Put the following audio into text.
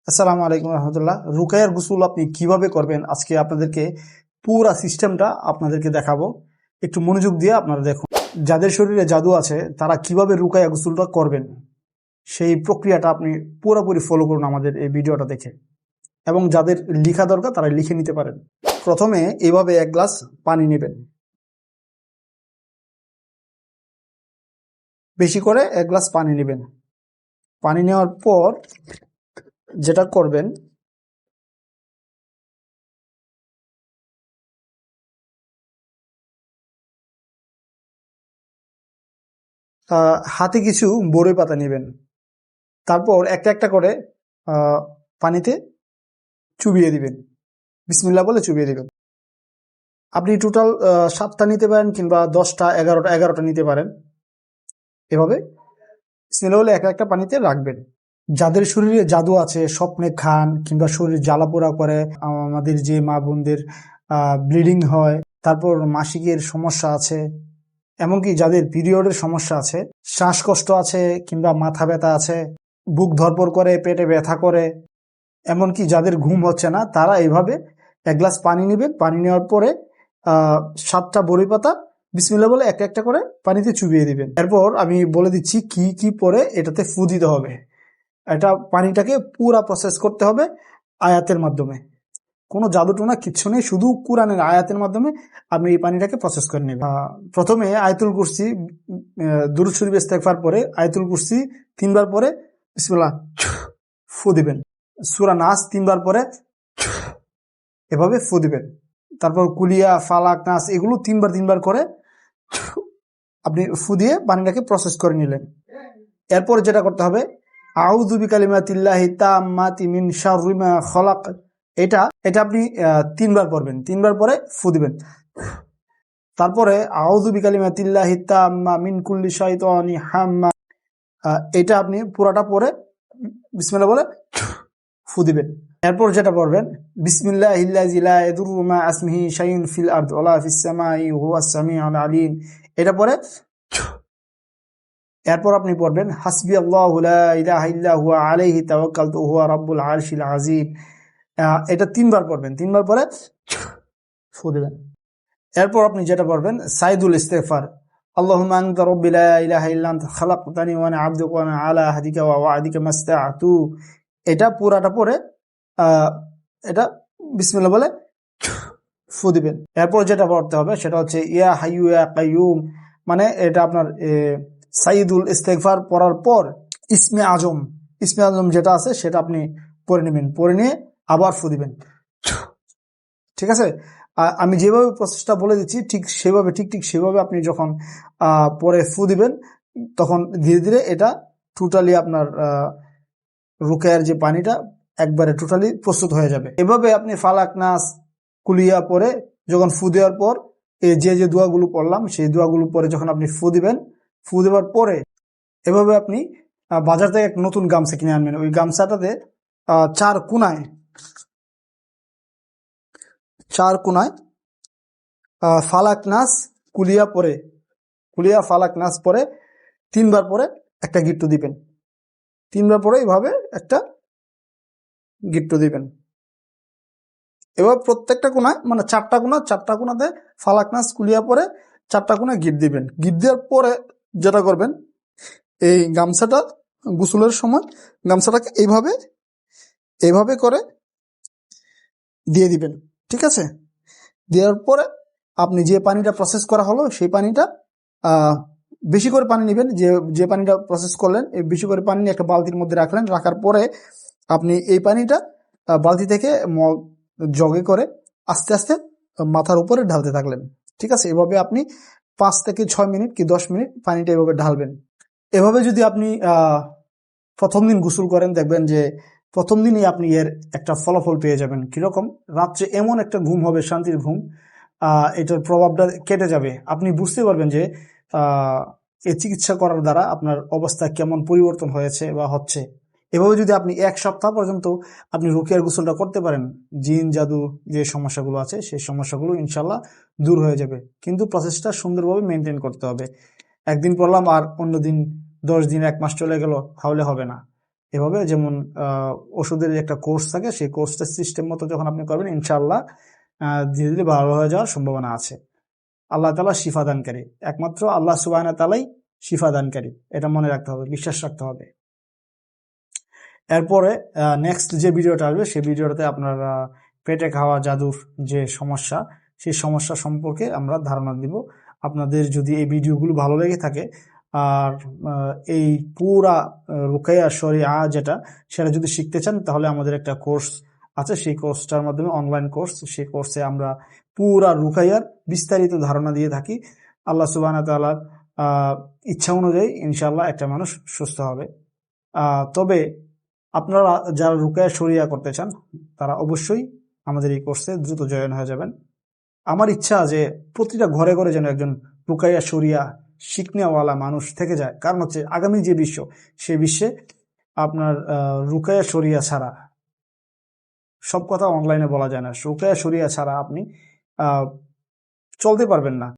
আসসালামু আলাইকুম রহমতুল্লাহ। রুকায়ার গোসল আপনি কিভাবে করবেন আজকে আপনাদেরকে পুরা সিস্টেমটা আপনাদেরকে দেখাবো। একটু মনোযোগ দিয়ে আপনারা দেখুন। যাদের শরীরে জাদু আছে তারা কিভাবে রুকায়া গোসলটা করবেন সেই প্রক্রিয়াটা আপনি পুরোপুরি ফলো করুন আমাদের এই ভিডিওটা দেখে, এবং যাদের লিখা দরকার তারা লিখে নিতে পারেন। প্রথমে এইভাবে এক গ্লাস পানি নেবেন, বেশি করে এক গ্লাস পানি নেবেন। পানি নেওয়ার পর যেটা করবেন, হাতে কিছু বড়ই পাতা নেবেন। তারপর একটা একটা করে পানিতে চুবিয়ে দিবেন, বিসমিল্লাহ বলে চুবিয়ে দিবেন। আপনি টোটাল 7টা নিতে পারেন কিংবা 10টা, 11টা নিতে পারেন। এভাবে বিসমিল্লাহ বলে একটা একটা পানিতে রাখবেন। যাদের শরীরে জাদু আছে, স্বপ্নে খান কিংবা শরীর জ্বালাপোড়া করে, আমাদের যে মা বোনদের ব্লিডিং হয়, তারপর মাসিকের সমস্যা আছে, এমনকি যাদের পিরিয়ডের সমস্যা আছে, শ্বাসকষ্ট আছে কিংবা মাথা ব্যথা আছে, বুক ধরপড় করে, পেটে ব্যথা করে, এমনকি যাদের ঘুম হচ্ছে না, তারা এইভাবে এক গ্লাস পানি নেবেন। পানি নেওয়ার পরে 7টা বড়ি পাতা বিসমিল্লাহ বলে একটা একটা করে পানিতে চুবিয়ে দিবেন। এরপর আমি বলে দিচ্ছি কি কি পরে এটাতে ফু দিতে হবে। এটা পানিটাকে পুরা প্রসেস করতে হবে আয়াতের মাধ্যমে। কোনো জাদুটোনা কিচ্ছু নেই, শুধু কোরআনের আয়াতের মাধ্যমে আপনি এই পানিটাকে প্রসেস করে নেবেন। প্রথমে আয়াতুল কুরসি, দুরূদ শরীফ ইস্তেগফার পরে আয়াতুল কুরসি 3বার পরে বিসমিল্লাহ ফু দিবেন। সূরা নাস 3বার পরে এভাবে ফু দিবেন। তারপর কুলিয়া, ফালাক, নাস এগুলো 3বার করে আপনি ফু দিয়ে পানিটাকে প্রসেস করে নিলেন। এরপর যেটা করতে হবে, আউযু বিকালিমাতিল্লাহি তাম্মাতি মিন শাররি মা খলাক, এটা আপনি 3বার পড়বেন। 3বার পরে ফু দিবেন। তারপরে আউযু বিকালিমাতিল্লাহি তাম্মা মিন কুল্লি শাইতানি হাম্মা, এটা আপনি পুরাটা পরে বিসমিল্লাহ বলে ফু দিবেন। এরপর যেটা পড়বেন, বিসমিল্লাহিল্লাযী লা ইয়াদুররু মা ইসমিহি শাইউন ফিল আরদি ওয়ালা ফিস সামাই হুয়াস সামিউল আলীম, এটা পরে। এরপর আপনি পড়বেন হাসবিয়াল্লাহু লা ইলাহা ইল্লা হুয়া আলাইহি তাওয়াক্কালতু হুয়া রাব্বুল আরশিল আযীম, এটা 3বার পড়বেন। 3বার পরে ফু দিবেন। এরপর আপনি যেটা পড়বেন সাইদুল ইস্তেগফার, আল্লাহুম্মা আনতা রাব্বি লা ইলাহা ইল্লা আনতা খালাকতানি ওয়া আনা আবদুকা ওয়া আনা আলা আহদিকা ওয়া ওয়া'দিকা মাসতা'তু, এটা পুরাটা পরে এটা বিসমিল্লাহ বলে ফু দিবেন। এরপর যেটা পড়তে হবে সেটা হচ্ছে ইয়া হাইয়ু ইয়া কাইয়ুম, মানে এটা আপনার সাইদুল ইস্তেগফার পড়ার পর ইসমে আজম যেটা আছে সেটা আপনি পড়ে নেবেন। পড়ে নিয়ে আবার ফু দিবেন। ঠিক আছে? আমি যেভাবে প্রসেসটা বলে দিচ্ছি ঠিক সেভাবে আপনি যখন পরে ফু দিবেন, তখন ধীরে ধীরে এটা টোটালি আপনার রুকায়ার যে পানিটা একবারে টোটালি প্রস্তুত হয়ে যাবে। এভাবে আপনি ফালাক, নাস, কুলিয়া পরে যখন ফু দেওয়ার পর যে দোয়াগুলো পড়লাম সেই দোয়াগুলো পরে যখন আপনি ফু দিবেন, ফু দেওয়ার পরে এভাবে আপনি বাজার থেকে এক নতুন গামছা কিনে আনবেন। ওই গামছাটাতে 4 কোনায় ফালাক, নাস, কুলিয়া ফালাক নাস পরে 3বার পরে একটা গিট্টু দিবেন। 3বার পরে এইভাবে একটা গিট্টু দিবেন। এবার প্রত্যেকটা কোনায়, মানে 4টা কোনাতে ফালাক, নাস, কুলিয়া পরে 4টা কোনায় গিট দিবেন। গিট দেওয়ার পরে যেটা করবেন, এই গামছাটা গোসলের সময় গামছাটাকে এইভাবে করে দিয়ে দিবেন। ঠিক আছে? দেওয়ার পরে আপনি যে পানিটা প্রসেস করা হলো সেই পানিটা বেশি করে পানি নেবেন। যে পানিটা প্রসেস করলেন এই বেশি করে পানি নিয়ে একটা বালতির মধ্যে রাখলেন। রাখার পরে আপনি এই পানিটা বালতি থেকে জগে করে আস্তে আস্তে মাথার উপরে ঢালতে থাকলেন। ঠিক আছে? এভাবে আপনি 5 থেকে 6 মিনিট কি 10 মিনিট পানিটা এভাবে ঢালবেন। এভাবে যদি আপনি প্রথম দিন গোসল করেন, দেখবেন যে প্রথম দিনই আপনি এর একটা ফলাফল পেয়ে যাবেন। কিরকম? রাত্রে এমন একটা ঘুম হবে, শান্তির ঘুম, এটার প্রভাবটা কেটে যাবে। আপনি বুঝতে পারবেন যে এই চিকিৎসা করার দ্বারা আপনার অবস্থা কেমন পরিবর্তন হয়েছে বা হচ্ছে। এভাবে যদি আপনি 1 সপ্তাহ পর্যন্ত আপনি রুকিয়ার গোসলটা করতে পারেন, জিন জাদু যে সমস্যাগুলো আছে সেই সমস্যাগুলো ইনশাল্লাহ দূর হয়ে যাবে। কিন্তু প্রসেসটা সুন্দরভাবে মেনটেন করতে হবে। একদিন পড়লাম আর অন্য দিন 10 দিন 1 মাস চলে গেল, তাহলে হবে না। এভাবে যেমন ওষুধের একটা কোর্স থাকে, সেই কোর্সটা সিস্টেম মতো যখন আপনি করবেন, ইনশাআল্লাহ ধীরে ধীরে ভালো হয়ে যাওয়ার সম্ভাবনা আছে। আল্লাহ তাআলা শিফা দানকারী, একমাত্র আল্লাহ সুবহানাহু ওয়া তাআলাই শিফা দানকারী, এটা মনে রাখতে হবে, বিশ্বাস রাখতে হবে। এরপরে নেক্সট যে ভিডিওটা আসবে, সেই ভিডিওটাতে আপনার পেটে খাওয়া জাদুর যে সমস্যা, সেই সমস্যা সম্পর্কে আমরা ধারণা দিব। আপনাদের যদি এই ভিডিওগুলো ভালো লেগে থাকে আর এই পুরা রুকাইয়া শরিয়া যেটা, সেটা যদি শিখতে চান, তাহলে আমাদের একটা কোর্স আছে, সেই কোর্সটার মাধ্যমে, অনলাইন কোর্স, সেই কোর্সে আমরা পুরা রুকাইয়ার বিস্তারিত ধারণা দিয়ে থাকি। আল্লাহ সুবহানাহু ওয়া তাআলার ইচ্ছা অনুযায়ী ইনশাআল্লাহ একটা মানুষ সুস্থ হবে। তবে আপনারা যারা রুকায়া শরিয়া করতে চান, তারা অবশ্যই আমাদের এই কোর্সে দ্রুত জয়েন হয়ে যাবেন। আমার ইচ্ছা যে প্রতিটা ঘরে ঘরে যেন একজন রুকায়া শরিয়া শিখনেওয়ালা মানুষ থেকে যায়। কারণ হচ্ছে আগামী যে বিশ্ব, সেই বিশ্বে আপনার রুকায়া শরিয়া ছাড়া, সব কথা অনলাইনে বলা যায় না, রুকায়া শরিয়া ছাড়া আপনি চলতে পারবেন না।